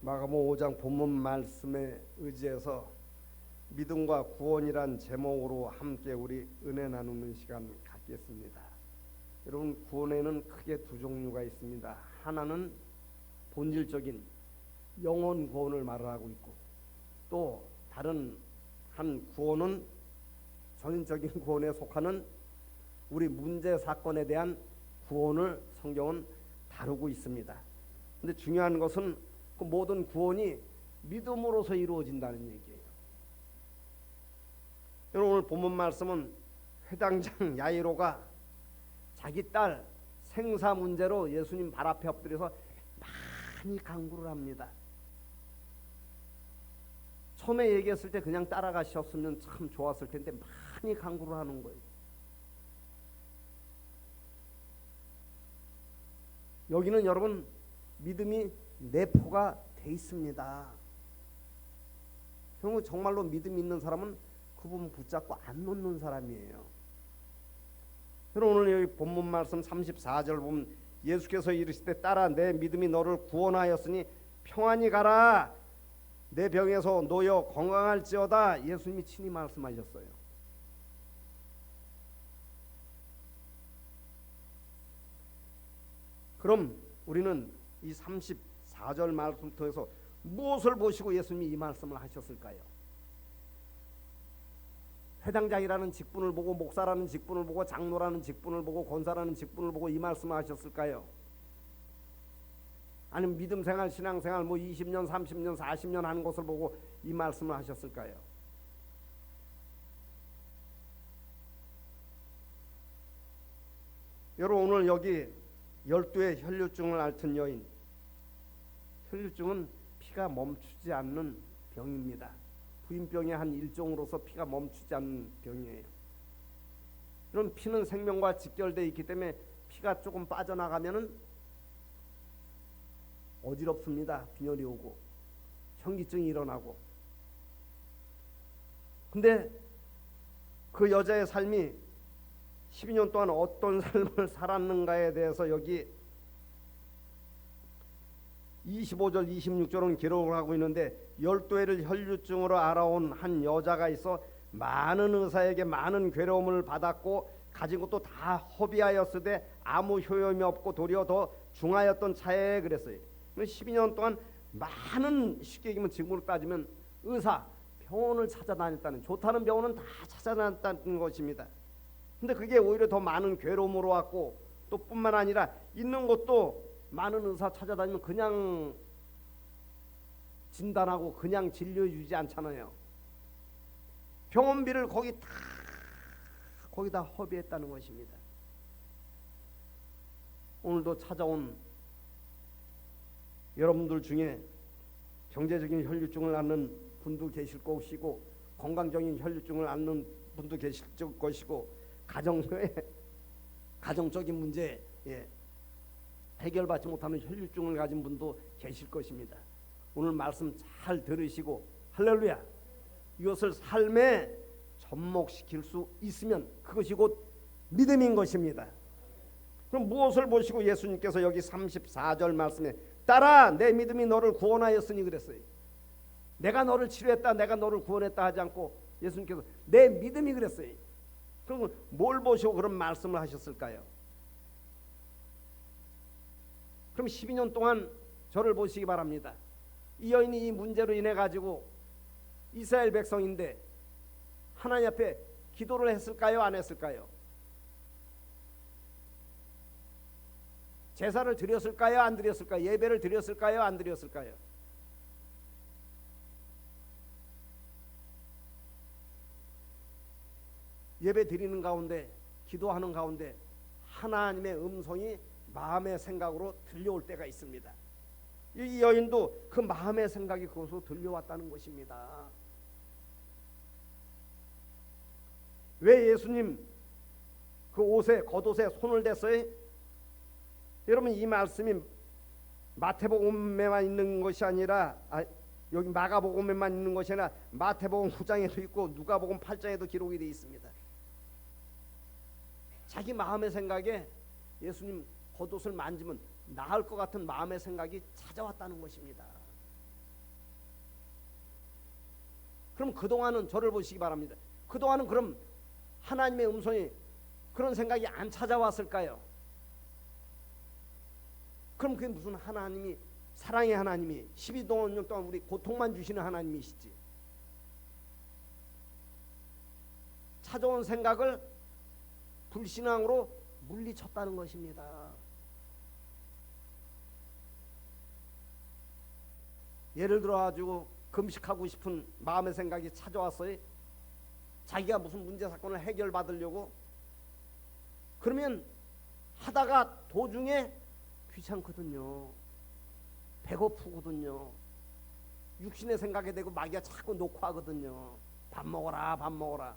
마가복음 5장 본문 말씀에 의지해서 믿음과 구원이란 제목으로 함께 우리 은혜 나누는 시간 갖겠습니다. 여러분, 구원에는 크게 두 종류가 있습니다. 하나는 본질적인 영혼 구원을 말하고 있고, 또 다른 한 구원은 전인적인 구원에 속하는 우리 문제 사건에 대한 구원을 성경은 다루고 있습니다. 근데 중요한 것은 그 모든 구원이 믿음으로서 이루어진다는 얘기예요. 여러분, 오늘 본문 말씀은 회당장 야이로가 자기 딸 생사 문제로 예수님 발 앞에 엎드려서 많이 간구를 합니다. 처음에 얘기했을 때 그냥 따라가셨으면 참 좋았을 텐데 많이 간구를 하는 거예요. 여기는 여러분 믿음이 내포가 돼 있습니다. 여러분, 정말로 믿음 있는 사람은 그분 붙잡고 안 놓는 사람이에요. 여러분, 오늘 여기 본문 말씀 34절 보면 예수께서 이르시되 딸아 내 믿음이 너를 구원하였으니 평안히 가라 내 병에서 놓여 건강할지어다. 예수님이 친히 말씀하셨어요. 그럼 우리는 이 34절 말씀 통해서 무엇을 보시고 예수님이 이 말씀을 하셨을까요? 회당장이라는 직분을 보고, 목사라는 직분을 보고, 장로라는 직분을 보고, 권사라는 직분을 보고 이 말씀을 하셨을까요? 아니면 믿음 생활, 신앙 생활 20년, 30년, 40년 하는 것을 보고 이 말씀을 하셨을까요? 여러분, 오늘 여기 12의 혈류증을 앓던 여인, 혈류증은 피가 멈추지 않는 병입니다. 부인병의 한 일종으로서 피가 멈추지 않는 병이에요. 그럼 피는 생명과 직결되어 있기 때문에 피가 조금 빠져나가면은 어지럽습니다. 빈혈이 오고 현기증이 일어나고. 근데 그 여자의 삶이 12년 동안 어떤 삶을 살았는가에 대해서 여기 25절 26절은 기록을 하고 있는데 12회를 혈류증으로 알아온 한 여자가 있어 많은 의사에게 많은 괴로움을 받았고 가진 것도 다 허비하였으되 아무 효용이 없고 도리어 더 중하였던 차에 그랬어요. 12년 동안 많은, 쉽게 얘기하면 지금으로 따지면 의사, 병원을 찾아다녔다는, 좋다는 병원은 다 찾아다녔다는 것입니다. 근데 그게 오히려 더 많은 괴로움으로 왔고, 또 뿐만 아니라 있는 것도 많은 의사 찾아다니면 그냥 진단하고 그냥 진료해 주지 않잖아요. 병원비를 거기다 허비했다는 것입니다. 오늘도 찾아온 여러분들 중에 경제적인 혈류증을 앓는 분도 계실 것이고, 건강적인 혈류증을 앓는 분도 계실 것이고, 가정적인 문제 해결받지 못하는 혈류증을 가진 분도 계실 것입니다. 오늘 말씀 잘 들으시고, 할렐루야, 이것을 삶에 접목시킬 수 있으면 그것이 곧 믿음인 것입니다. 그럼 무엇을 보시고 예수님께서 여기 34절 말씀에 딸아 내 믿음이 너를 구원하였으니 그랬어요. 내가 너를 치료했다, 내가 너를 구원했다 하지 않고 예수님께서 내 믿음이 그랬어요. 그럼 뭘 보시고 그런 말씀을 하셨을까요? 그럼 12년 동안 저를 보시기 바랍니다. 이 여인이 이 문제로 인해 가지고 이스라엘 백성인데 하나님 앞에 기도를 했을까요? 안 했을까요? 제사를 드렸을까요? 안 드렸을까요? 예배를 드렸을까요? 안 드렸을까요? 예배 드리는 가운데, 기도하는 가운데 하나님의 음성이 마음의 생각으로 들려올 때가 있습니다. 이 여인도 그 마음의 생각이 그것으로 들려왔다는 것입니다. 왜 예수님 그 겉옷에 손을 댔어요? 여러분, 이 말씀이 마태복음에만 있는 것이 아니라 여기 마가복음에만 있는 것이 아니라 마태복음 9장에도 있고 누가복음 8장에도 기록이 되어 있습니다. 자기 마음의 생각에 예수님 겉옷을 만지면 나을 것 같은 마음의 생각이 찾아왔다는 것입니다. 그럼 그동안은 저를 보시기 바랍니다. 그동안은 그럼 하나님의 음성이 그런 생각이 안 찾아왔을까요? 그럼 그게 무슨 하나님이 사랑의 하나님이 12년 동안 우리 고통만 주시는 하나님이시지. 찾아온 생각을 불신앙으로 물리쳤다는 것입니다. 예를 들어 가지고 금식하고 싶은 마음의 생각이 찾아왔어요. 자기가 무슨 문제 사건을 해결받으려고. 그러면 하다가 도중에 귀찮거든요. 배고프거든요. 육신의 생각이 되고 마귀가 자꾸 녹화하거든요. 밥 먹어라, 밥 먹어라.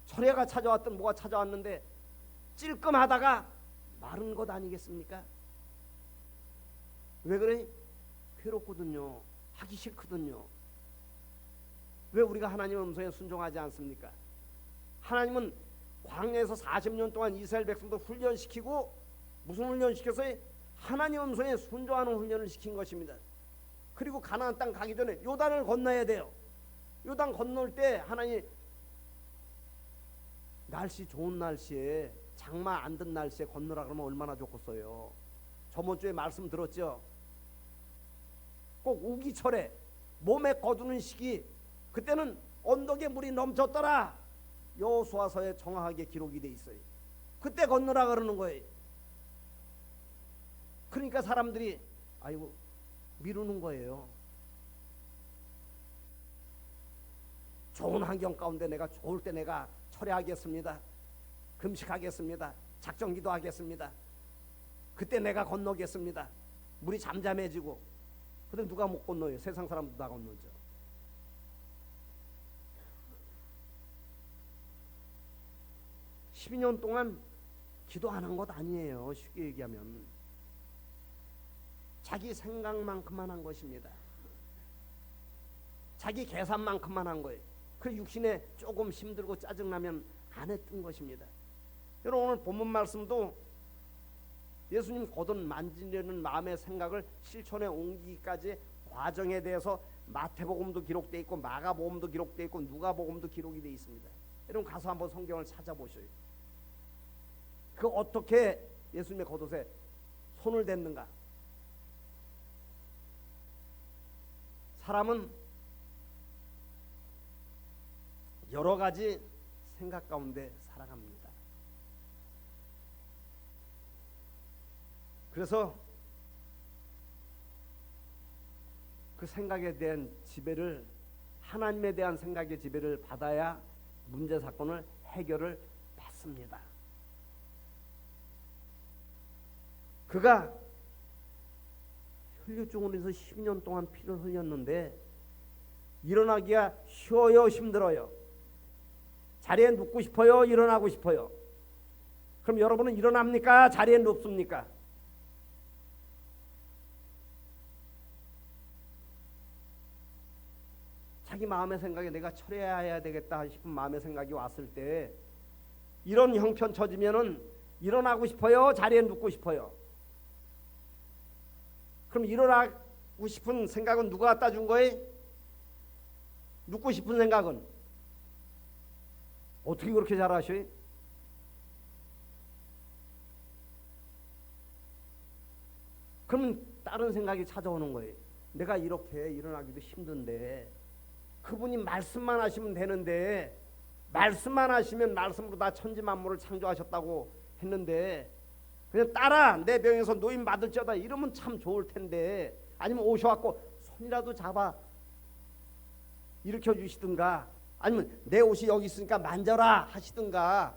철야가 찾아왔든 뭐가 찾아왔는데 찔끔하다가 마른 것 아니겠습니까? 왜 그래? 괴롭거든요. 하기 싫거든요. 왜 우리가 하나님의 음성에 순종하지 않습니까? 하나님은 광야에서 40년 동안 이스라엘 백성도 훈련시키고 무슨 훈련시켰어요? 하나님의 음성에 순종하는 훈련을 시킨 것입니다. 그리고 가나안 땅 가기 전에 요단을 건너야 돼요. 요단 건널 때 하나님 날씨 좋은 날씨에 장마 안 든 날씨에 건너라 그러면 얼마나 좋겠어요. 저번 주에 말씀 들었죠? 꼭 우기철에 몸에 거두는 시기 그때는 언덕에 물이 넘쳤더라. 여호수아서에 정확하게 기록이 돼 있어요. 그때 건너라 그러는 거예요. 그러니까 사람들이 아이고 미루는 거예요. 좋은 환경 가운데 내가 좋을 때 내가 철회하겠습니다. 금식하겠습니다. 작정기도 하겠습니다. 그때 내가 건너겠습니다. 물이 잠잠해지고. 근데 누가 못 건너요? 세상 사람도 다 건너죠. (12년) 동안 기도 안 한 것 아니에요. 쉽게 얘기하면 자기 생각만큼만 한 것입니다. 자기 계산만큼만 한 거예요. 그 육신에 조금 힘들고 짜증나면 안 했던 것입니다. 여러분 오늘 본문 말씀도 예수님 거듭 만지려는 마음의 생각을 실천에 옮기기까지 과정에 대해서 마태복음도 기록되어 있고 마가복음도 기록되어 있고 누가복음도 기록이 되어 있습니다. 여러분 가서 한번 성경을 찾아보셔요. 그 어떻게 예수님의 겉옷에 손을 댔는가. 사람은 여러 가지 생각 가운데 살아갑니다. 그래서 그 생각에 대한 지배를 하나님에 대한 생각의 지배를 받아야 문제 사건을 해결을 받습니다. 그가 혈류증으로 해서 10년 동안 피를 흘렸는데 일어나기가 쉬워요, 힘들어요? 자리에 눕고 싶어요, 일어나고 싶어요? 그럼 여러분은 일어납니까, 자리에 눕습니까? 자기 마음의 생각에 내가 철회해야 되겠다 싶은 마음의 생각이 왔을 때 이런 형편 처지면은 일어나고 싶어요, 자리에 눕고 싶어요? 그럼 일어나고 싶은 생각은 누가 갖다 준 거예요? 눕고 싶은 생각은 어떻게 그렇게 잘 아셔요? 그러면 다른 생각이 찾아오는 거예요. 내가 이렇게 일어나기도 힘든데 그분이 말씀만 하시면 되는데 말씀만 하시면 말씀으로 다 천지만물을 창조하셨다고 했는데 그냥 따라 내 병에서 노임 받을지어다 이러면 참 좋을 텐데 아니면 오셔갖고 손이라도 잡아 일으켜 주시든가 아니면 내 옷이 여기 있으니까 만져라 하시든가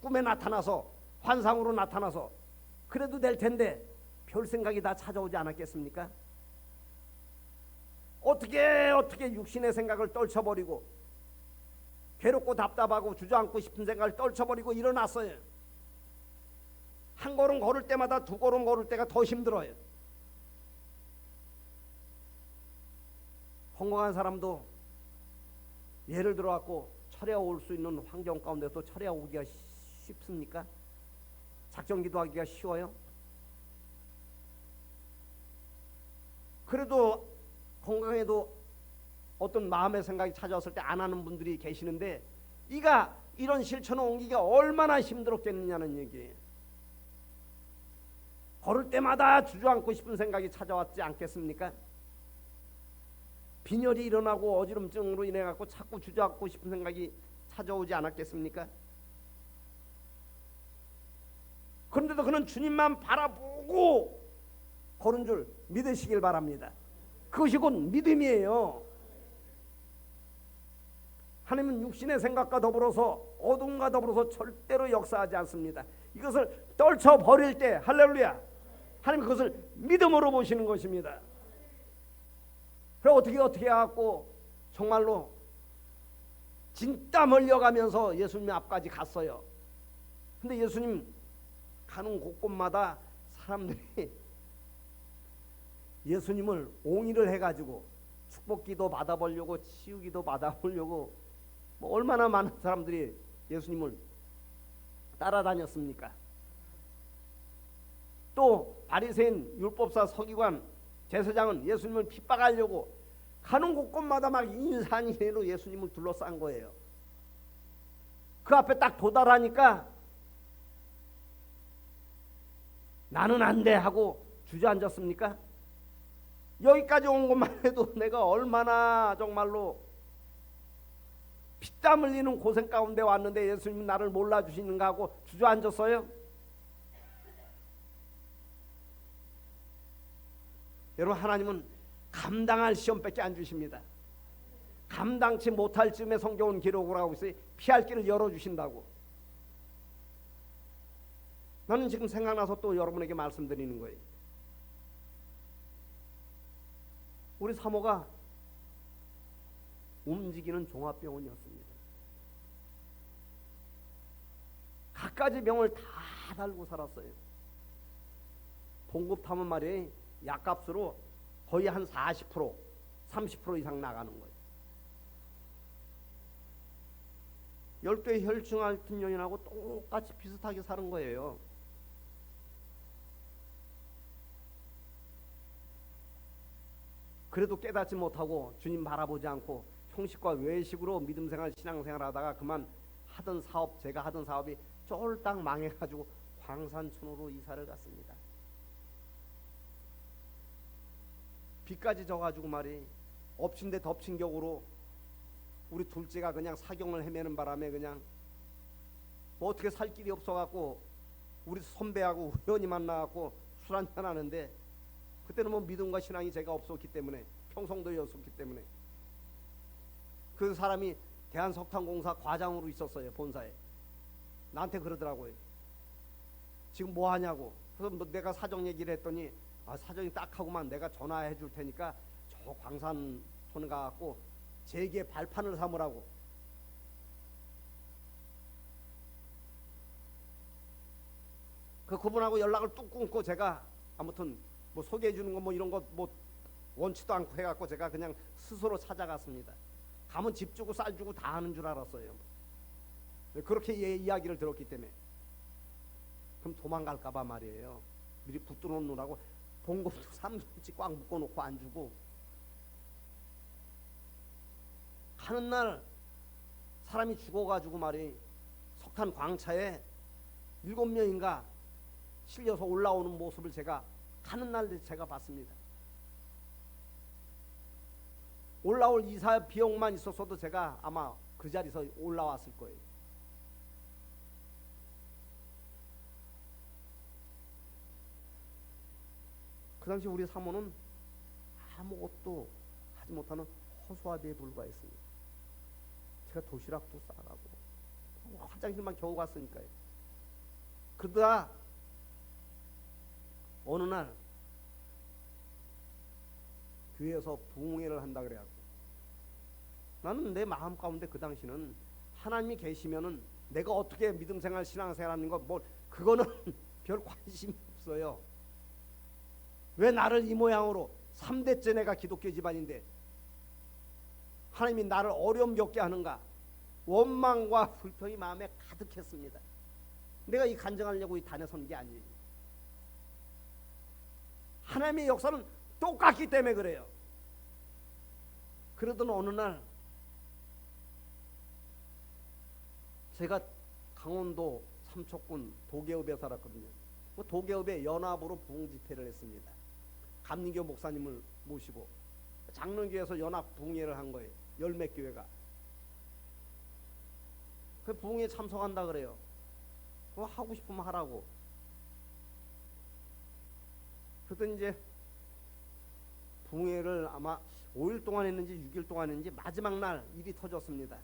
꿈에 나타나서 환상으로 나타나서 그래도 될 텐데 별 생각이 다 찾아오지 않았겠습니까? 어떻게 육신의 생각을 떨쳐버리고 괴롭고 답답하고 주저앉고 싶은 생각을 떨쳐버리고 일어났어요. 한 걸음 걸을 때마다 두 걸음 걸을 때가 더 힘들어요. 건강한 사람도 예를 들어갖고 철야 올 수 있는 환경 가운데서 철야 오기가 쉽습니까? 작정기도 하기가 쉬워요? 그래도 건강해도 어떤 마음의 생각이 찾아왔을 때 안 하는 분들이 계시는데 이런 실천을 옮기기가 얼마나 힘들었겠느냐는 얘기예요. 걸을 때마다 주저앉고 싶은 생각이 찾아왔지 않겠습니까? 빈혈이 일어나고 어지럼증으로 인해 갖고 자꾸 주저앉고 싶은 생각이 찾아오지 않았겠습니까? 그런데도 그는 주님만 바라보고 걸은 줄 믿으시길 바랍니다. 그것이 곧 믿음이에요. 하나님은 육신의 생각과 더불어서 어둠과 더불어서 절대로 역사하지 않습니다. 이것을 떨쳐버릴 때 할렐루야, 하나님 그것을 믿음으로 보시는 것입니다. 그래 어떻게 해갖고 정말로 진땀 흘려가면서 예수님 앞까지 갔어요. 근데 예수님 가는 곳곳마다 사람들이 예수님을 옹의를 해가지고 축복기도 받아보려고 치유기도 받아보려고 얼마나 많은 사람들이 예수님을 따라다녔습니까? 또 바리새인, 율법사, 서기관, 제사장은 예수님을 핍박하려고 가는 곳곳마다 막 인산인해로 예수님을 둘러싼 거예요. 그 앞에 딱 도달하니까 나는 안 돼 하고 주저앉았습니까? 여기까지 온 것만 해도 내가 얼마나 정말로 피땀 흘리는 고생 가운데 왔는데 예수님은 나를 몰라주시는가 하고 주저앉았어요? 여러분, 하나님은 감당할 시험밖에 안 주십니다. 감당치 못할 즈음에 성경은 기록을 하고 있어요. 피할 길을 열어주신다고. 나는 지금 생각나서 또 여러분에게 말씀드리는 거예요. 우리 사모가 움직이는 종합병원이었습니다. 갖가지 병을 다 달고 살았어요. 봉급하면 말이에요, 약값으로 거의 한 40%, 30% 이상 나가는 거예요. 10개 혈중 같은 연인하고 똑같이 비슷하게 사는 거예요. 그래도 깨닫지 못하고 주님 바라보지 않고 형식과 외식으로 믿음생활 신앙생활 하다가 그만 하던 사업, 제가 하던 사업이 쫄딱 망해가지고 광산촌으로 이사를 갔습니다. 빚까지 져가지고 말이 엎친 데 덮친 격으로 우리 둘째가 그냥 사경을 헤매는 바람에 그냥 뭐 어떻게 살 길이 없어갖고 우리 선배하고 우연히 만나갖고 술 한잔 하는데, 그때는 뭐 믿음과 신앙이 제가 없었기 때문에, 평성도였었기 때문에, 그 사람이 대한석탄공사 과장으로 있었어요. 본사에. 나한테 그러더라고요. 지금 뭐 하냐고. 그래서 뭐 내가 사정 얘기를 했더니, 사정이 딱 하고만 내가 전화해 줄 테니까 저 광산촌에 가갖고 제게 발판을 삼으라고. 그분하고 연락을 뚝 끊고 제가 아무튼 뭐 소개해 주는 거 뭐 이런 거 뭐 원치도 않고 해갖고 제가 그냥 스스로 찾아갔습니다. 가면 집 주고 쌀 주고 다 하는 줄 알았어요. 그렇게 이야기를 들었기 때문에. 그럼 도망갈까봐 말이에요. 미리 붙들어 놓으라고 봉급도 3cm 꽉 묶어놓고 안 주고. 하는 날 사람이 죽어가지고 말이 석탄 광차에 7명인가 실려서 올라오는 모습을 제가 가는 날 제가 봤습니다. 올라올 이사 비용만 있었어도 제가 아마 그 자리에서 올라왔을 거예요. 그 당시 우리 사모는 아무것도 하지 못하는 허수아비에 불과했습니다. 제가 도시락도 싸가고 화장실만 겨우 갔으니까요. 그러다 어느 날 교회에서 부흥회를 한다 그래갖고, 나는 내 마음 가운데 그 당시는 하나님이 계시면은 내가 어떻게 믿음생활 신앙생활 하는 거 뭐 그거는 별 관심이 없어요. 왜 나를 이 모양으로 3대째 내가 기독교 집안인데 하나님이 나를 어려움 겪게 하는가, 원망과 불평이 마음에 가득했습니다. 내가 이 간증하려고 이 단에 선 게 아니에요. 하나님의 역사는 똑같기 때문에 그래요. 그러던 어느 날 제가 강원도 삼척군 도계읍에 살았거든요. 그 도계읍에 연합으로 부흥 집회를 했습니다. 감리교 목사님을 모시고 장로교에서 연합 부흥회를 한 거예요. 열몇 교회가. 그 부흥회에 참석한다 그래요. 그거 하고 싶으면 하라고. 그랬더니 이제 부흥회를 아마 5일 동안 했는지 6일 동안 했는지 마지막 날 일이 터졌습니다.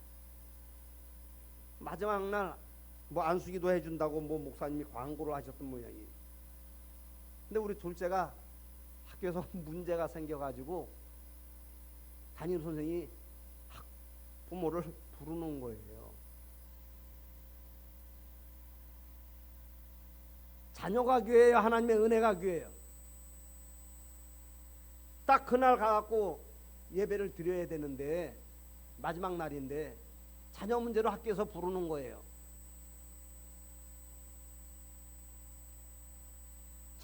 마지막 날 뭐 안수기도 해준다고 뭐 목사님이 광고를 하셨던 모양이에요. 근데 우리 둘째가 학교에서 문제가 생겨가지고 담임 선생이 부모를 부르는 거예요. 자녀가 교회예요, 하나님의 은혜가 교회예요. 딱 그날 가갖고 예배를 드려야 되는데 마지막 날인데 자녀 문제로 학교에서 부르는 거예요.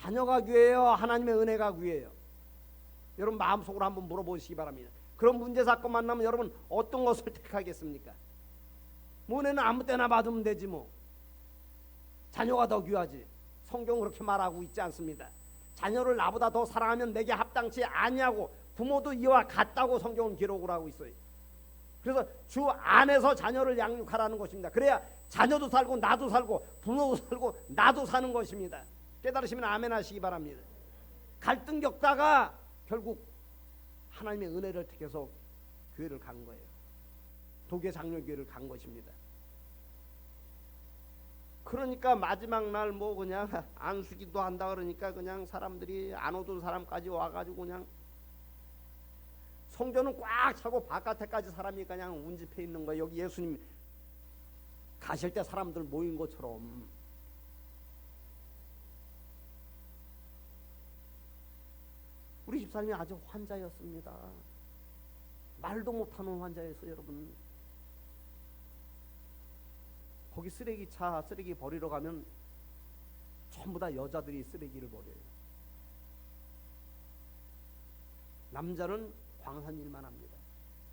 자녀가 교회예요, 하나님의 은혜가 교회예요. 여러분 마음속으로 한번 물어보시기 바랍니다. 그런 문제 사건 만나면 여러분 어떤 것을 택하겠습니까? 뭐 은혜는 아무 때나 받으면 되지 뭐. 자녀가 더 귀하지. 성경은 그렇게 말하고 있지 않습니다. 자녀를 나보다 더 사랑하면 내게 합당치 아니하고 부모도 이와 같다고 성경은 기록을 하고 있어요. 그래서 주 안에서 자녀를 양육하라는 것입니다. 그래야 자녀도 살고 나도 살고 부모도 살고 나도 사는 것입니다. 깨달으시면 아멘 하시기 바랍니다. 갈등 겪다가 결국 하나님의 은혜를 택해서 교회를 간 거예요. 도계 장로교회를 간 것입니다. 그러니까 마지막 날 뭐 그냥 안수기도 한다 그러니까 그냥 사람들이 안 오던 사람까지 와가지고 그냥 성전은 꽉 차고 바깥에까지 사람이 그냥 운집해 있는 거예요. 여기 예수님 가실 때 사람들 모인 것처럼. 우리 집사님이 아주 환자였습니다. 말도 못하는 환자였어요, 여러분. 거기 쓰레기차 쓰레기 버리러 가면 전부 다 여자들이 쓰레기를 버려요. 남자는 광산일만 합니다.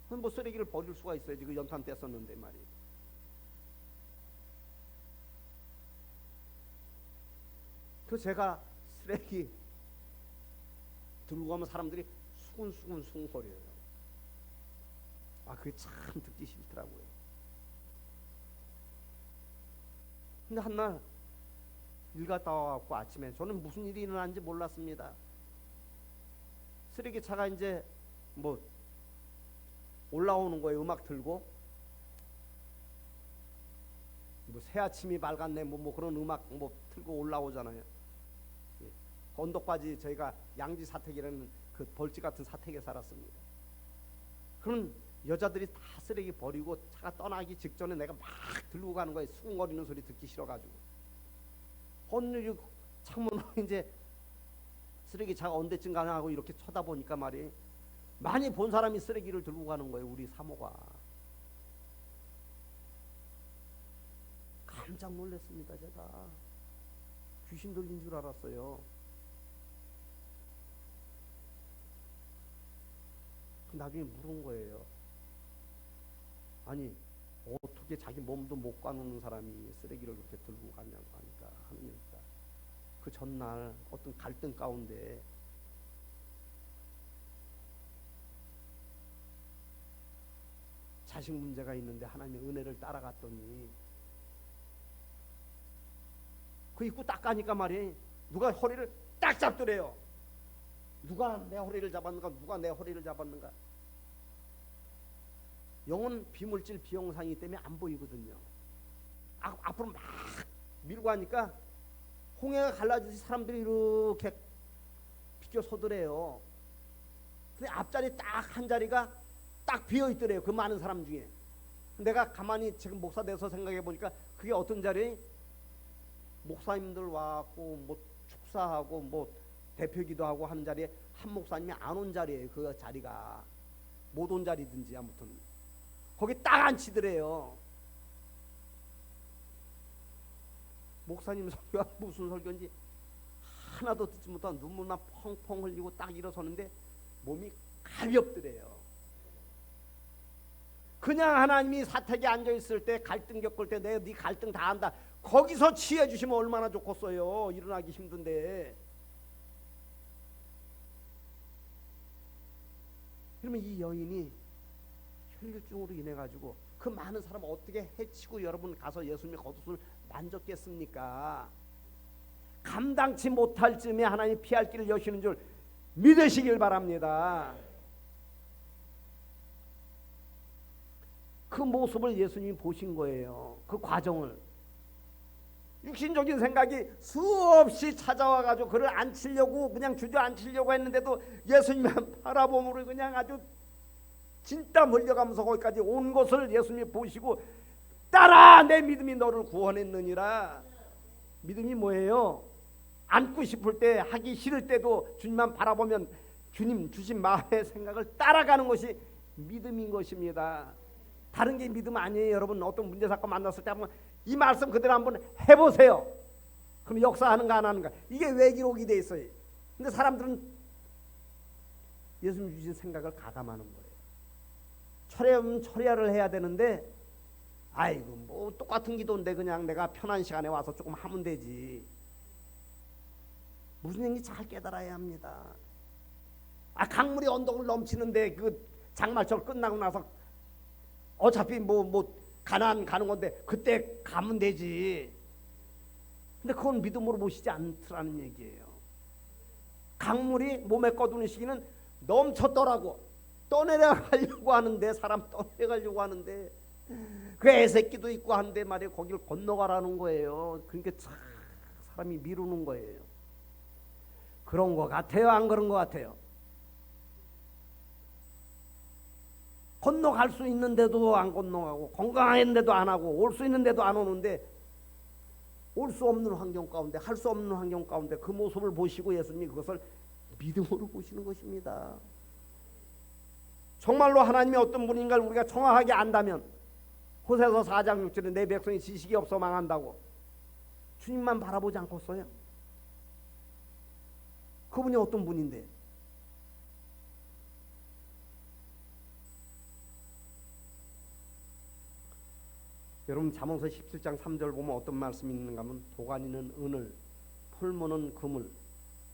그럼 뭐 쓰레기를 버릴 수가 있어야지. 그 연탄 뗐었는데 말이에요. 그 제가 쓰레기 들고 가면 사람들이 수근수근 숭거려요. 아, 그게 참 듣기 싫더라고요. 근데 한날 일 갔다 와갖고 아침에 저는 무슨 일이 일어난지 몰랐습니다. 쓰레기차가 이제 뭐 올라오는 거예요. 음악 들고 뭐 새아침이 밝았네 뭐 그런 음악 뭐 틀고 올라오잖아요. 예. 언덕바지 저희가 양지 사택이라는 그 벌집 같은 사택에 살았습니다. 그럼 여자들이 다 쓰레기 버리고 차가 떠나기 직전에 내가 막 들고 가는 거예요. 수근거리는 소리 듣기 싫어가지고. 헌일이 창문으로 이제 쓰레기차가 언제쯤 가나 하고 이렇게 쳐다보니까 말이에요. 많이 본 사람이 쓰레기를 들고 가는 거예요. 우리 사모가. 깜짝 놀랐습니다. 제가 귀신 들린 줄 알았어요. 나중에 물은 거예요. 아니 어떻게 자기 몸도 못 가누는 사람이 쓰레기를 그렇게 들고 가냐고 하니까 하느니까 그 전날 어떤 갈등 가운데 자식 문제가 있는데 하나님의 은혜를 따라갔더니 그 입구 딱 가니까 말이에요. 누가 허리를 딱 잡더래요. 누가 내 허리를 잡았는가? 누가 내 허리를 잡았는가? 영은 비물질 비영상이기 때문에 안 보이거든요. 앞으로 막 밀고 하니까 홍해가 갈라지듯이 사람들이 이렇게 비껴서더래요. 근데 앞자리 딱 한 자리가 딱 비어있더래요. 그 많은 사람 중에. 내가 가만히 지금 목사 돼서 생각해 보니까 그게 어떤 자리에 목사님들 와갖고 뭐 축사하고 뭐 대표기도 하고 하는 자리에 한 목사님이 안 온 자리예요. 그 자리가 못 온 자리든지 아무튼 거기 딱 앉히더래요. 목사님 설교가 무슨 설교인지 하나도 듣지 못하고 눈물만 펑펑 흘리고 딱 일어서는데 몸이 가볍더래요. 그냥 하나님이 사택에 앉아있을 때 갈등 겪을 때 내가 네 갈등 다 한다, 거기서 치유해 주시면 얼마나 좋겠어요. 일어나기 힘든데. 그러면 이 여인이 혈류증으로 인해 가지고 그 많은 사람을 어떻게 해치고 여러분 가서 예수님의 겉옷을 만졌겠습니까? 감당치 못할 즈음에 하나님 피할 길을 여시는 줄 믿으시길 바랍니다. 그 모습을 예수님이 보신 거예요. 그 과정을. 육신적인 생각이 수없이 찾아와 가지고 그를 앉히려고 그냥 주저앉히려고 했는데도 예수님만 바라봄으로 그냥 아주 진짜 몰려가면서 거기까지 온 것을 예수님이 보시고 따라 내 믿음이 너를 구원했느니라. 믿음이 뭐예요? 앉고 싶을 때, 하기 싫을 때도 주님만 바라보면 주님 주신 마음의 생각을 따라가는 것이 믿음인 것입니다. 다른 게 믿음 아니에요. 여러분 어떤 문제 사건 만났을 때 한번 이 말씀 그대로 한번 해보세요. 그럼 역사하는가 안 하는가, 이게 왜 기록이 돼 있어요. 근데 사람들은 예수님 주신 생각을 가감하는 거예요. 철회하면 철회를 해야 되는데 아이고 뭐 똑같은 기도인데 그냥 내가 편한 시간에 와서 조금 하면 되지. 무슨 얘기인지 잘 깨달아야 합니다. 강물이 언덕을 넘치는데 그 장말절 끝나고 나서 어차피 뭐 가나안 가는 건데 그때 가면 되지. 근데 그건 믿음으로 보시지 않더라는 얘기예요. 강물이 몸에 꺼두는 시기는 넘쳤더라고. 떠내려가려고 하는데, 사람 떠내려가려고 하는데 그 애새끼도 있고 한데 말이에요. 거기를 건너가라는 거예요. 그러니까 참 사람이 미루는 거예요. 그런 거 같아요? 안 그런 거 같아요? 건너갈 수 있는데도 안 건너가고, 건강했는데도 안 하고, 올 수 있는데도 안 오는데, 올 수 없는 환경 가운데, 할 수 없는 환경 가운데 그 모습을 보시고 예수님이 그것을 믿음으로 보시는 것입니다. 정말로 하나님이 어떤 분인가를 우리가 정확하게 안다면, 호세아서 4장 6절에 내 백성이 지식이 없어 망한다고 주님만 바라보지 않겠어요? 그분이 어떤 분인데? 여러분 잠언서 17장 3절 보면 어떤 말씀이 있는가 하면, 도가니는 은을, 풀무는 금을,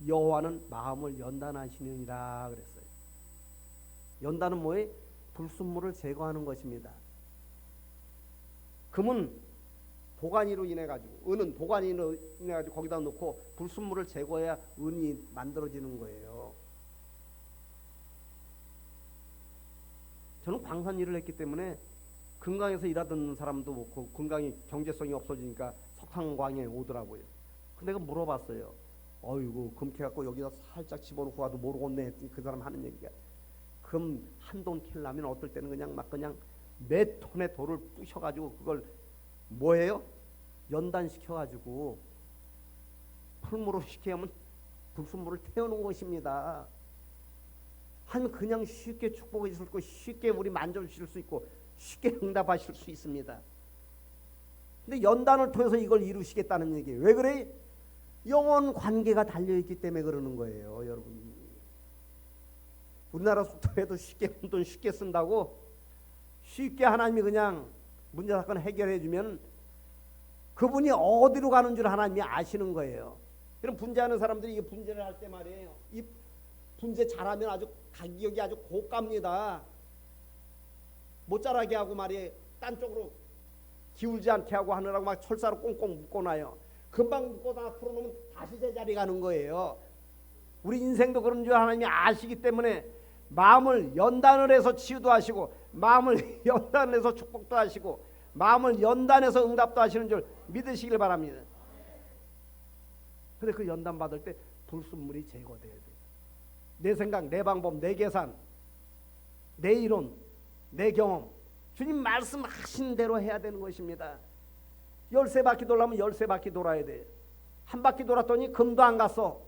여호와는 마음을 연단하시느니라 그랬어요. 연단은 뭐예요? 불순물을 제거하는 것입니다. 금은 도가니로 인해 가지고, 은은 도가니로 인해 가지고 거기다 놓고 불순물을 제거해야 은이 만들어지는 거예요. 저는 광산 일을 했기 때문에 금강에서 일하던 사람도 그 금강이 경제성이 없어지니까 석탄광에 오더라고요. 근데 내가 물어봤어요. 어이구 금 캐갖고 여기다 살짝 집어넣고 와도 모르겠네 했더니 그 사람 하는 얘기가, 금 한 돈 캘려면 어떨 때는 그냥 몇 톤의 돌을 부셔가지고 그걸 뭐예요? 연단시켜가지고 풀무로 시켜야면 불순물을 태우는 것입니다. 하면 그냥 쉽게 축복해 줄 수 있고, 쉽게 우리 만져주실 수 있고, 쉽게 응답하실 수 있습니다. 근데 연단을 통해서 이걸 이루시겠다는 얘기예요. 왜 그래? 영원 관계가 달려있기 때문에 그러는 거예요. 여러분, 우리나라 속담에도 쉽게 푼 돈 쉽게 쓴다고, 쉽게 하나님이 그냥 문제 사건 해결해 주면 그분이 어디로 가는 줄 하나님이 아시는 거예요. 그럼 분재하는 사람들이 이게 분재를 할 때 말이에요, 이 분재 잘하면 아주 가격이 아주 고가입니다. 못 자라게 하고 말이에요, 딴 쪽으로 기울지 않게 하고 하느라고 막 철사로 꽁꽁 묶어놔요. 금방 묶어다 풀어놓으면 다시 제자리 가는 거예요. 우리 인생도 그런 줄 하나님이 아시기 때문에 마음을 연단을 해서 치유도 하시고, 마음을 연단을 해서 축복도 하시고, 마음을 연단해서 응답도 하시는 줄 믿으시길 바랍니다. 근데 그 연단 받을 때 불순물이 제거돼야 돼요. 내 생각, 내 방법, 내 계산, 내 이론, 내 경험, 주님 말씀하신 대로 해야 되는 것입니다. 13바퀴 돌려면 13바퀴 돌아야 돼. 한 바퀴 돌았더니 금도 안 갔어.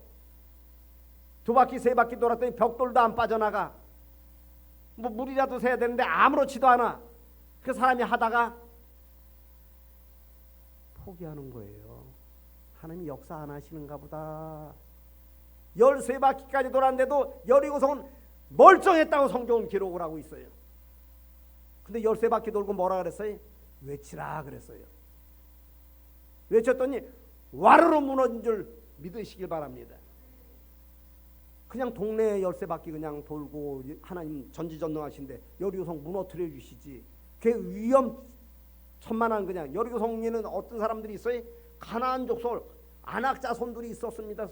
2바퀴 3바퀴 돌았더니 벽돌도 안 빠져나가. 뭐 물이라도 새야 되는데 아무렇지도 않아. 그 사람이 하다가 포기하는 거예요. 하나님이 역사 안 하시는가 보다. 13바퀴까지 돌았는데도 여리고성은 멀쩡했다고 성경은 기록을 하고 있어요. 근데 13바퀴 돌고 뭐라 그랬어요? 외치라 그랬어요. 외쳤더니 와르르 무너진 줄 믿으시길 바랍니다. 그냥 동네 13바퀴 그냥 돌고 하나님 전지전능하신데 여리고성 무너뜨려 주시지. 그 위험천만한 그냥 여리고성에는 어떤 사람들이 있어요? 가나안 족속 안악자손들이 있었습니다.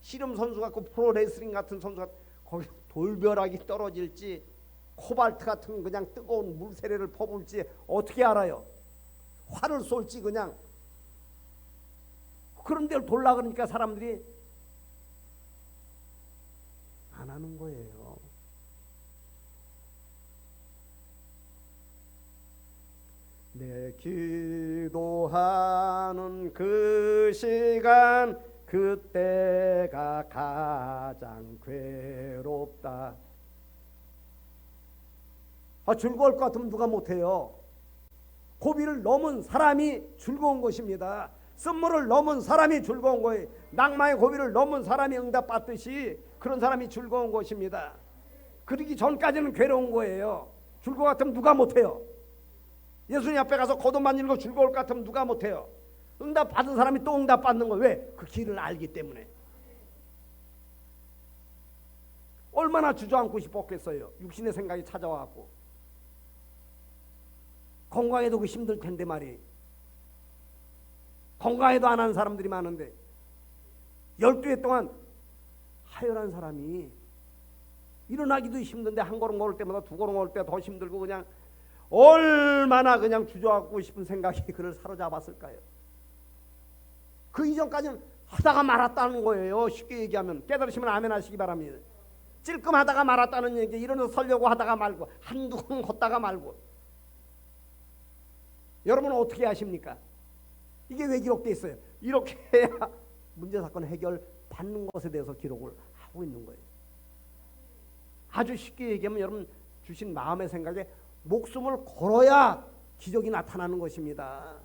씨름 선수 같고 프로레슬링 같은 선수가 거기 돌벼락이 떨어질지 코발트 같은 그냥 뜨거운 물세례를 퍼부을지 어떻게 알아요? 활을 쏠지 그냥. 그런 데를 돌라 그러니까 사람들이 안 하는 거예요. 내 기도하는 그 시간 그때가 가장 괴롭다. 즐거울 것 같으면 누가 못해요? 고비를 넘은 사람이 즐거운 것입니다. 쓴물을 넘은 사람이 즐거운 거예요. 낭만의 고비를 넘은 사람이 응답받듯이 그런 사람이 즐거운 것입니다. 그러기 전까지는 괴로운 거예요. 즐거울 것 같으면 누가 못해요? 예수님 앞에 가서 거듭 만지는 거 즐거울 것 같으면 누가 못해요? 응답받은 사람이 또 응답받는 거예요. 왜? 그 길을 알기 때문에. 얼마나 주저앉고 싶었겠어요. 육신의 생각이 찾아와갖고. 건강해도 그 힘들 텐데 말이에요. 건강해도 안 하는 사람들이 많은데 12해 동안 하혈한 사람이 일어나기도 힘든데 한 걸음 걸을 때마다 두 걸음 걸을 때 더 힘들고 그냥 얼마나 그냥 주저앉고 싶은 생각이 그를 사로잡았을까요? 그 이전까지는 하다가 말았다는 거예요. 쉽게 얘기하면 깨달으시면 아멘 하시기 바랍니다. 찔끔하다가 말았다는 얘기. 일어나서 서려고 하다가 말고 한두 번 걷다가 말고. 여러분은 어떻게 하십니까? 이게 왜 기록되어 있어요? 이렇게 해야 문제 사건 해결 받는 것에 대해서 기록을 하고 있는 거예요. 아주 쉽게 얘기하면 여러분 주신 마음의 생각에 목숨을 걸어야 기적이 나타나는 것입니다.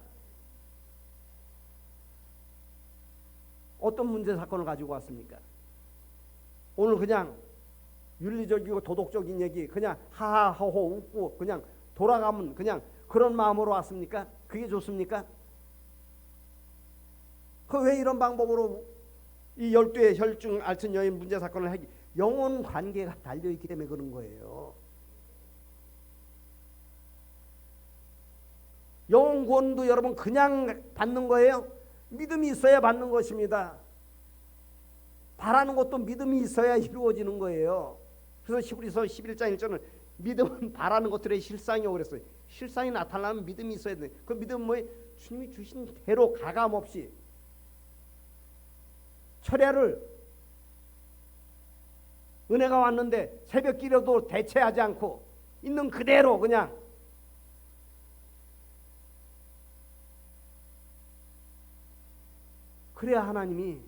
어떤 문제 사건을 가지고 왔습니까? 오늘 그냥 윤리적이고 도덕적인 얘기 그냥 하하호호 웃고 그냥 돌아가면 그냥 그런 마음으로 왔습니까? 그게 좋습니까? 그 왜 이런 방법으로 이 12의 혈중 알튼 여인 문제 사건을 하기 영혼 관계가 달려있기 때문에 그런 거예요. 영혼 구원도 여러분 그냥 받는 거예요? 믿음이 있어야 받는 것입니다. 바라는 것도 믿음이 있어야 이루어지는 거예요. 그래서 히브리서 11장 1절은 믿음은 바라는 것들의 실상이라고 그랬어요. 실상이 나타나면 믿음이 있어야 돼. 그 믿음은 뭐예요? 주님이 주신 대로 가감없이 철야를 은혜가 왔는데 새벽기라도 대체하지 않고 있는 그대로 그냥 그래야 하나님이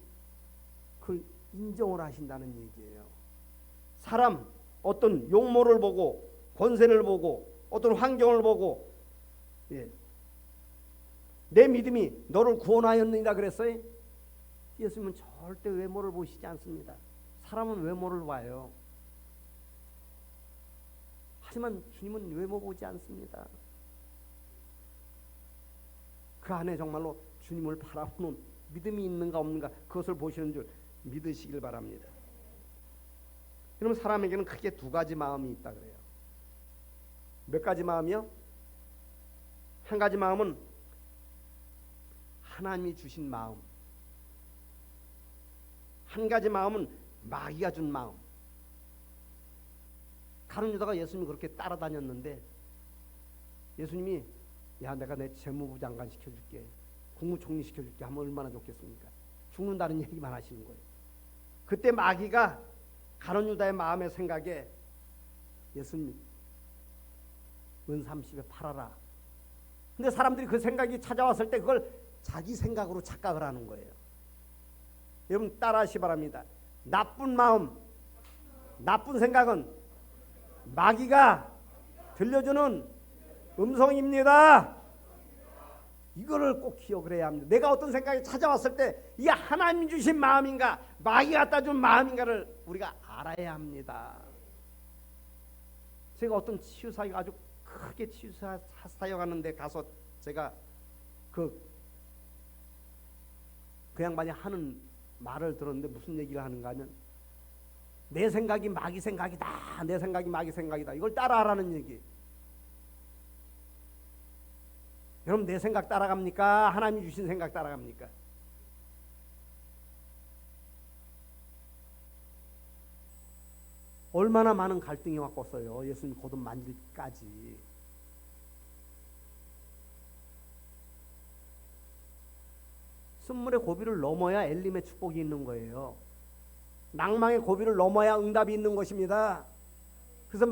그걸 인정을 하신다는 얘기예요. 사람 어떤 용모를 보고 권세를 보고 어떤 환경을 보고 내 믿음이 너를 구원하였느니라 그랬어요. 예수님은 절대 외모를 보시지 않습니다. 사람은 외모를 봐요. 하지만 주님은 외모 보지 않습니다. 그 안에 정말로 주님을 바라보는 믿음이 있는가 없는가 그것을 보시는 줄 믿으시길 바랍니다. 여러분 사람에게는 크게 두 가지 마음이 있다 그래요. 몇 가지 마음이요? 한 가지 마음은 하나님이 주신 마음. 한 가지 마음은 마귀가 준 마음. 가룟 유다가 예수님이 그렇게 따라다녔는데 예수님이 야 내가 내 재무부 장관 시켜줄게. 국무총리 시켜줄게 하면 얼마나 좋겠습니까? 죽는다는 얘기만 하시는 거예요. 그때 마귀가 가룟 유다의 마음의 생각에 예수님 은 30에 팔아라. 근데 사람들이 그 생각이 찾아왔을 때 그걸 자기 생각으로 착각을 하는 거예요. 여러분 따라하시 바랍니다. 나쁜 마음, 나쁜 생각은 마귀가 들려주는 음성입니다. 이거를 꼭 기억을 해야 합니다. 내가 어떤 생각이 찾아왔을 때 이게 하나님이 주신 마음인가 마귀가 갖다 준 마음인가를 우리가 알아야 합니다. 제가 어떤 치유사역이 아주 크게 치유사역하는데 가서 제가 그 양반이 하는 말을 들었는데 무슨 얘기를 하는가 하면 내 생각이 마귀 생각이다. 내 생각이 마귀 생각이다. 이걸 따라하라는 얘기. 여러분 내 생각 따라갑니까? 하나님 주신 생각 따라갑니까? 얼마나 많은 갈등이 왔겠어요. 예수님 거듭 만질까지. 쓴물의 고비를 넘어야 엘림의 축복이 있는 거예요. 낭망의 고비를 넘어야 응답이 있는 것입니다. 그래서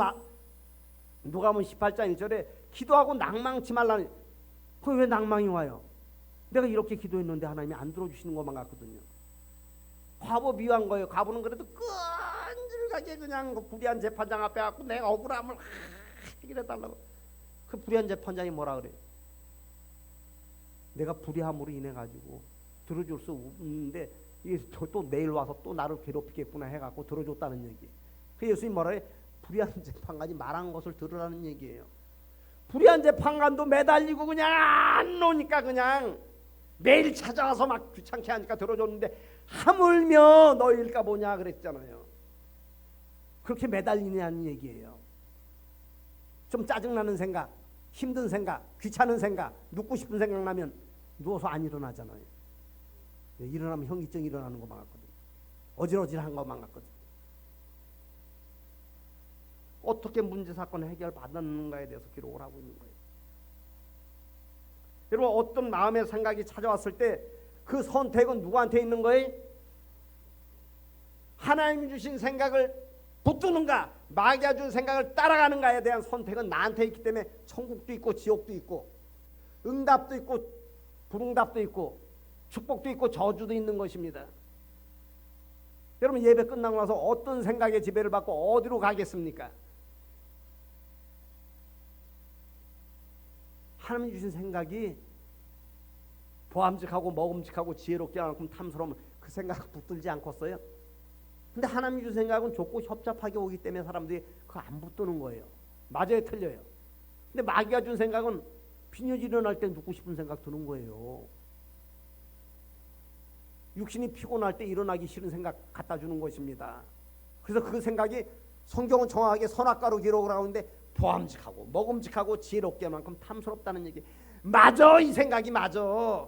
누가복음 18장 1절에 기도하고 낭망치 말라는. 그게 왜 낭망이 와요? 내가 이렇게 기도했는데 하나님이 안 들어주시는 것만 같거든요. 과부 비유한 거예요. 과부는 그래도 끈질하게 그냥 그 불의한 재판장 앞에 갖고 내가 억울함을 해결해달라고. 그 불의한 재판장이 뭐라 그래? 내가 불의함으로 인해 가지고 들어줄 수 없는데 이게 또 내일 와서 또 나를 괴롭히겠구나 해갖고 들어줬다는 얘기. 그 예수님 뭐라 해? 불의한 재판관이 말한 것을 들으라는 얘기예요. 불의한 재판관도 매달리고 그냥 안 노니까 그냥 매일 찾아와서 막 귀찮게 하니까 들어줬는데 하물며 너희일까 보냐 그랬잖아요. 그렇게 매달리냐는 얘기예요. 좀 짜증나는 생각, 힘든 생각, 귀찮은 생각, 눕고 싶은 생각 나면 누워서 안 일어나잖아요. 일어나면 현기증 일어나는 것만 같거든요. 어질어질한 것만 같거든요. 어떻게 문제 사건을 해결받았는가에 대해서 기록을 하고 있는 거예요. 여러분 어떤 마음의 생각이 찾아왔을 때 그 선택은 누구한테 있는 거예요? 하나님이 주신 생각을 붙드는가 마귀가 준 생각을 따라가는가에 대한 선택은 나한테 있기 때문에 천국도 있고 지옥도 있고 응답도 있고 불응답도 있고 축복도 있고 저주도 있는 것입니다. 여러분 예배 끝나고 나서 어떤 생각의 지배를 받고 어디로 가겠습니까? 하나님이 주신 생각이 보암직하고 먹음직하고 지혜롭게 하고 탐스러우면 그 생각 붙들지 않겠어요? 근데 하나님이 주신 생각은 좁고 협잡하게 오기 때문에 사람들이 그거 안 붙드는 거예요. 맞아요, 틀려요? 근데 마귀가 준 생각은 빈혈이 일어날 때 눕고 싶은 생각 드는 거예요. 육신이 피곤할 때 일어나기 싫은 생각 갖다 주는 것입니다. 그래서 그 생각이 성경은 정확하게 선악과로 기록을 하고 있는데 보암직하고 먹음직하고 지혜롭게 만큼 탐스럽다는 얘기. 맞아, 이 생각이 맞아.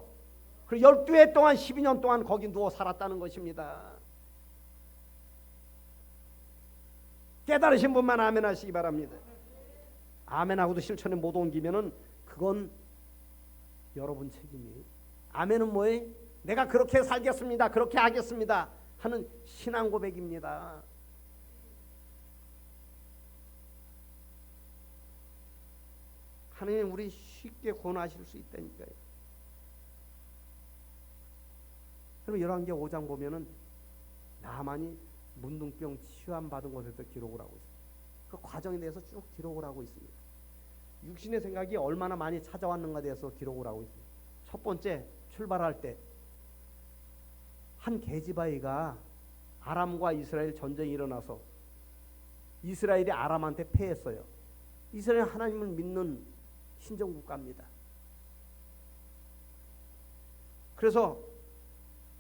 그리고 12해 동안 12년 동안 거기 누워 살았다는 것입니다. 깨달으신 분만 아멘 하시기 바랍니다. 아멘하고도 실천에 못 옮기면은 그건 여러분 책임이에요. 아멘은 뭐예요? 내가 그렇게 살겠습니다. 그렇게 하겠습니다. 하는 신앙 고백입니다. 하나님 우리 쉽게 권하실 수 있다니까요. 그럼 열왕기 5장 보면은 나만이 문둥병 치유함 받은 곳에서 기록을 하고 있습니다. 그 과정에 대해서 쭉 기록을 하고 있습니다. 육신의 생각이 얼마나 많이 찾아왔는가에 대해서 기록을 하고 있습니다. 첫 번째 출발할 때 한 계집아이가 아람과 이스라엘 전쟁이 일어나서 이스라엘이 아람한테 패했어요. 이스라엘은 하나님을 믿는 신정국가입니다. 그래서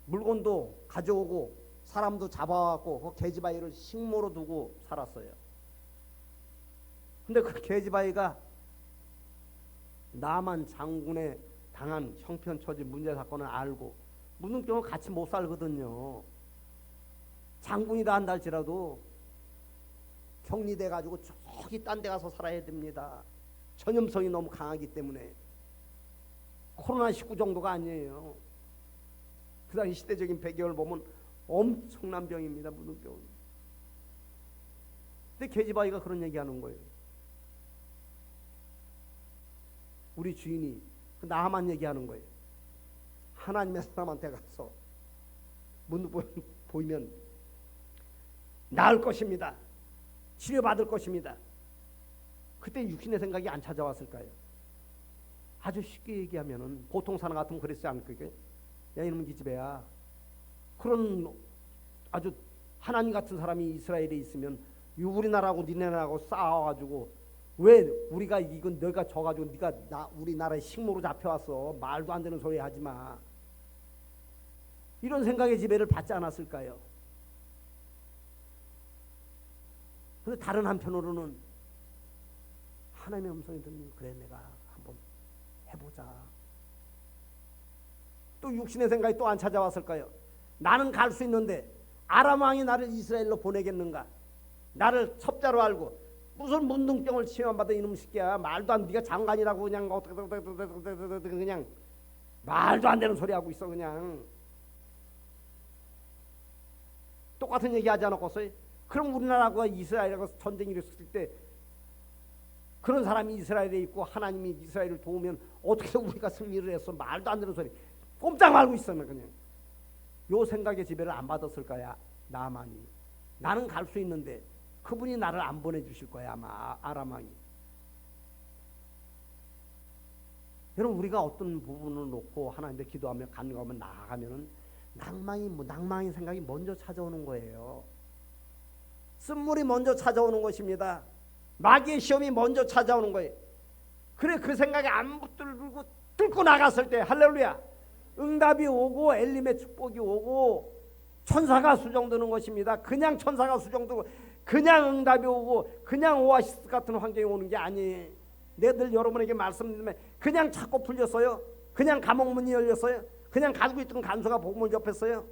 물건도 가져오고 사람도 잡아왔고 그 계집아이를 식모로 두고 살았어요. 근데 그 계집아이가 나만 장군에 당한 형편처지 문제 사건을 알고 문둥병은 같이 못 살거든요. 장군이다 한다 할지라도 격리돼 가지고 저기 딴 데 가서 살아야 됩니다. 전염성이 너무 강하기 때문에. 코로나19 정도가 아니에요. 그 당시 시대적인 배경을 보면 엄청난 병입니다. 문둥병은. 근데 계집아이가 그런 얘기하는 거예요. 우리 주인이 나만 얘기하는 거예요. 하나님의 사람한테 가서 문둥병 보이면 나을 것입니다. 치료받을 것입니다. 그때 육신의 생각이 안 찾아왔을까요? 아주 쉽게 얘기하면은 보통 사람 같으면 그랬지 않을까? 야 이놈은 기집애야. 그런 아주 하나님 같은 사람이 이스라엘에 있으면 우리나라하고 니네나라하고 싸워가지고 왜 우리가 이건 너가 져가지고 네가 우리나라에 식모로 잡혀왔어. 말도 안 되는 소리 하지 마. 이런 생각의 지배를 받지 않았을까요? 근데 다른 한편으로는 하나님의 음성이 들리면 그래 내가 한번 해보자. 또 육신의 생각이 또 안 찾아왔을까요? 나는 갈 수 있는데 아람 왕이 나를 이스라엘로 보내겠는가? 나를 첩자로 알고 무슨 문둥병을 치료받은 이놈 새끼야. 말도 안 네가 장관이라고 그냥 어떻게 그냥 말도 안 되는 소리 하고 있어. 그냥 똑같은 얘기 하지 않았겠어요? 그럼 우리나라하고 이스라엘하고 전쟁이 일었을 때 그런 사람이 이스라엘에 있고 하나님이 이스라엘을 도우면 어떻게 우리가 승리를 했어? 말도 안 되는 소리 꼼짝 말고 있으면 그냥 요 생각의 지배를 안 받았을까요? 나만이. 나는 갈 수 있는데 그분이 나를 안 보내주실 거야 아마 아람 왕이. 여러분 우리가 어떤 부분을 놓고 하나님께 기도하며 간구하며 나아가면은 낭망의 생각이 먼저 찾아오는 거예요. 쓴물이 먼저 찾아오는 것입니다. 마귀의 시험이 먼저 찾아오는 거예요. 그래 그 생각이 안 붙들고 뚫고 나갔을 때 할렐루야 응답이 오고 엘림의 축복이 오고 천사가 수정되는 것입니다. 그냥 천사가 수정되고 그냥 응답이 오고 그냥 오아시스 같은 환경이 오는 게 아니에요. 내가 늘 여러분에게 말씀드리면 그냥 찾고 풀렸어요. 그냥 감옥문이 열렸어요. 그냥 가지고 있던 간수가 복음을 접했어요.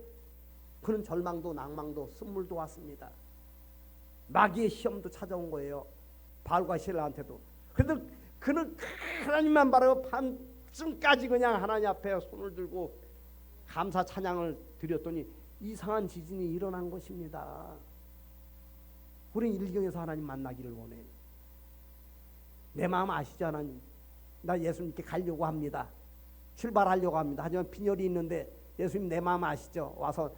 그는 절망도 낭망도 쓴물도 왔습니다. 마귀의 시험도 찾아온 거예요. 바울과 실라한테도. 그래도 그는 하나님만 바라고 반쯤까지 그냥 하나님 앞에 손을 들고 감사 찬양을 드렸더니 이상한 지진이 일어난 것입니다. 우리는 일경에서 하나님 만나기를 원해. 내 마음 아시죠 하나님? 나 예수님께 가려고 합니다. 출발하려고 합니다. 하지만 빈혈이 있는데 예수님 내 마음 아시죠? 와서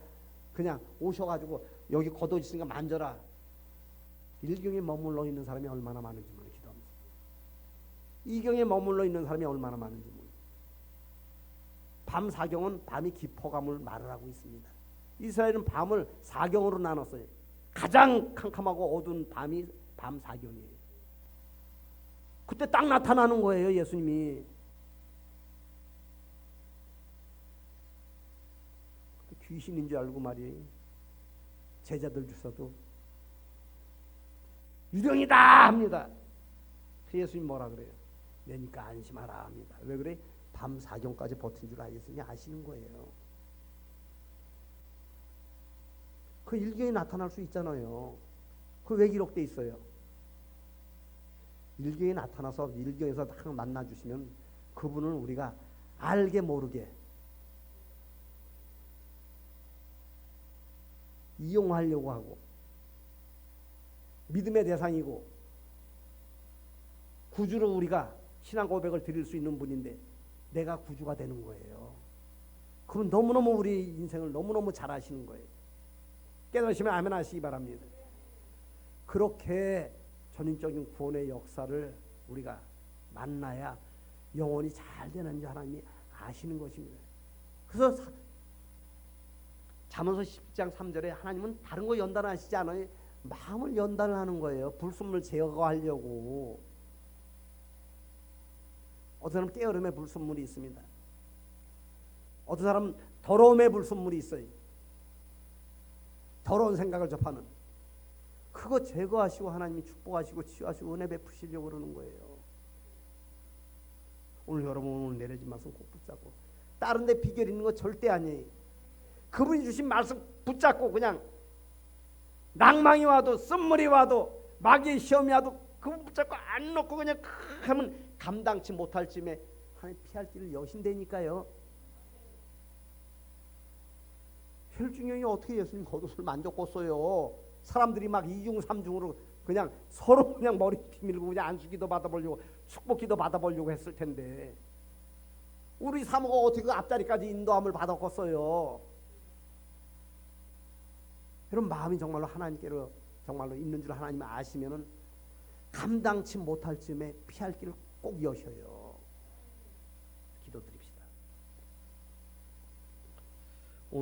그냥 오셔가지고 여기 걷어져 있으니까 만져라. 일경에 머물러 있는 사람이 얼마나 많은지 몰라요. 기도하면서. 이경에 머물러 있는 사람이 얼마나 많은지 몰라요. 밤 사경은 밤이 깊어감을 말을 하고 있습니다. 이스라엘은 밤을 사경으로 나눴어요. 가장 캄캄하고 어두운 밤이 밤 사경이에요. 그때 딱 나타나는 거예요. 예수님이. 귀신인 줄 알고 말이에요. 제자들 주서도 유령이다 합니다. 그 예수님 뭐라 그래요? 내니까 안심하라 합니다. 왜 그래? 밤 사경까지 버틴 줄 예수님이 아시는 거예요. 그 일경에 나타날 수 있잖아요. 그 왜 기록돼 있어요? 일경에 나타나서 일경에서 딱 만나주시면 그분을 우리가 알게 모르게 이용하려고 하고 믿음의 대상이고 구주로 우리가 신앙 고백을 드릴 수 있는 분인데 내가 구주가 되는 거예요. 그분 너무너무 우리 인생을 너무너무 잘 아시는 거예요. 깨달으시면 아멘 하시기 바랍니다. 그렇게 전인적인 구원의 역사를 우리가 만나야 영혼이 잘 되는지 하나님이 아시는 것입니다. 그래서 잠언서 10장 3절에 하나님은 다른 거 연단하시지 않아요. 마음을 연단을 하는 거예요. 불순물 제거하려고. 어떤 사람은 깨어름의 불순물이 있습니다. 어떤 사람은 더러움의 불순물이 있어요. 더러운 생각을 접하는. 그거 제거하시고 하나님이 축복하시고 치유하시고 은혜 베푸시려고 그러는 거예요. 오늘 여러분 오늘 내려진 말씀 꼭 붙잡고 다른 데 비결 있는 거 절대 아니에요. 그분이 주신 말씀 붙잡고 그냥 낭망이 와도 쓴물이 와도 마귀의 시험이 와도 그분 붙잡고 안 놓고 그냥 하면 감당치 못할 쯤에 하나님 피할 길을 여신다니까요. 혈중형이 어떻게 예수님 겉옷을 만졌겠어요. 사람들이 막 2중 3중으로 그냥 서로 그냥 머리 비밀고 그냥 안수기도 받아보려고 축복기도 받아보려고 했을 텐데 우리 사모가 어떻게 그 앞자리까지 인도함을 받았겠어요. 여러분 마음이 정말로 하나님께로 정말로 있는 줄 하나님 아시면은 감당치 못할 쯤에 피할 길을 꼭 여셔요.